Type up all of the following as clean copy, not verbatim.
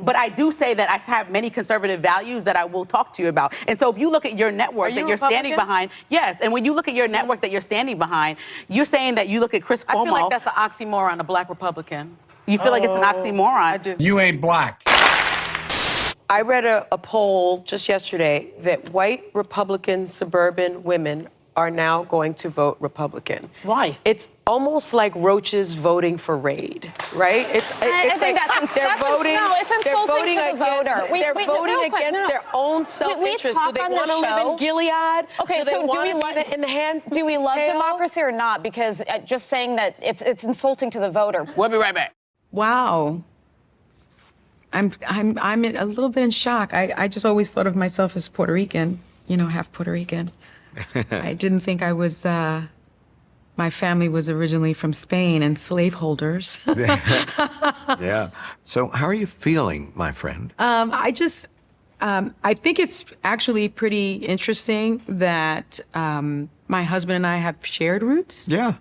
but I do say that I have many conservative values that I will talk to you about. And so if you look at your network that you're standing behind, yes, and when you look at your network that you're standing behind, you're saying that you look at Chris Cuomo. I feel like that's an oxymoron, a black Republican. You feel like it's an oxymoron? I do. You ain't black. I read a poll just yesterday that white Republican suburban women are now going to vote Republican. Why? It's almost like roaches voting for Raid, right? I think that's insulting to the voter. They're voting against their own self-interest. Do they want to live in Gilead? Okay, so do we love democracy or not? Because just saying that it's insulting to the voter. We'll be right back. Wow. I'm a little bit in shock. I just always thought of myself as Puerto Rican, you know, half Puerto Rican. I didn't think I was, my family was originally from Spain and slaveholders. Yeah. So how are you feeling, my friend? I think it's actually pretty interesting that my husband and I have shared roots. Yeah.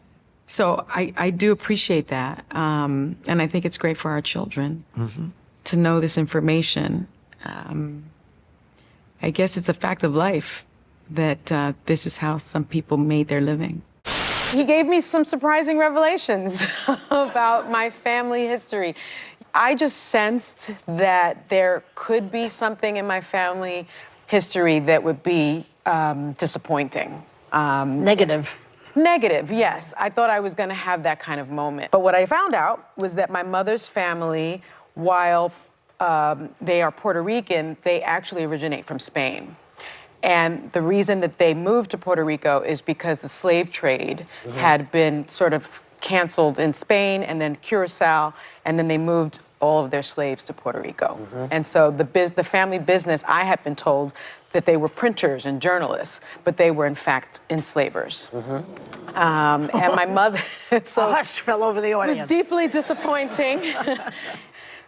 So I do appreciate that. And I think it's great for our children to know this information. I guess it's a fact of life that this is how some people made their living. He gave me some surprising revelations about my family history. I just sensed that there could be something in my family history that would be disappointing. Negative. Negative, yes. I thought I was going to have that kind of moment. But what I found out was that my mother's family, while they are Puerto Rican, they actually originate from Spain. And the reason that they moved to Puerto Rico is because the slave trade had been sort of canceled in Spain and then Curacao, and then they moved all of their slaves to Puerto Rico. And so the family business, I had been told that they were printers and journalists, but they were in fact enslavers. And my mother, so A hush fell over the audience. it was deeply disappointing.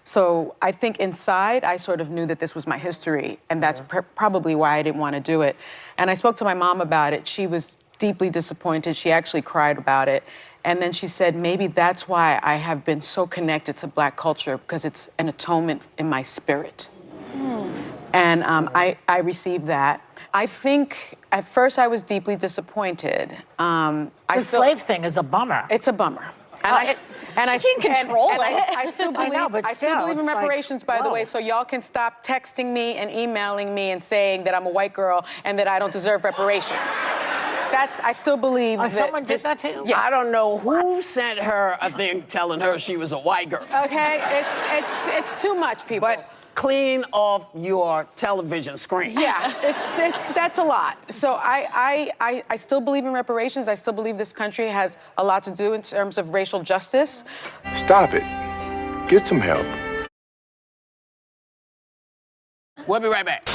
So I think inside, I sort of knew that this was my history, and that's probably why I didn't want to do it. And I spoke to my mom about it. She was deeply disappointed. She actually cried about it. And then she said, maybe that's why I have been so connected to Black culture, because it's an atonement in my spirit. And I received that. I think at first I was deeply disappointed. The slave thing is a bummer. It's a bummer. And I can't control it. I still believe, I still believe in reparations, by the way, so y'all can stop texting me and emailing me and saying that I'm a white girl and that I don't deserve reparations. I still believe that. Someone did that to you? Yeah. I don't know who sent her a thing telling her she was a white girl. Okay, it's too much, people. But clean off your television screen. Yeah, that's a lot. So I still believe in reparations. I still believe this country has a lot to do in terms of racial justice. Stop it. Get some help. We'll be right back.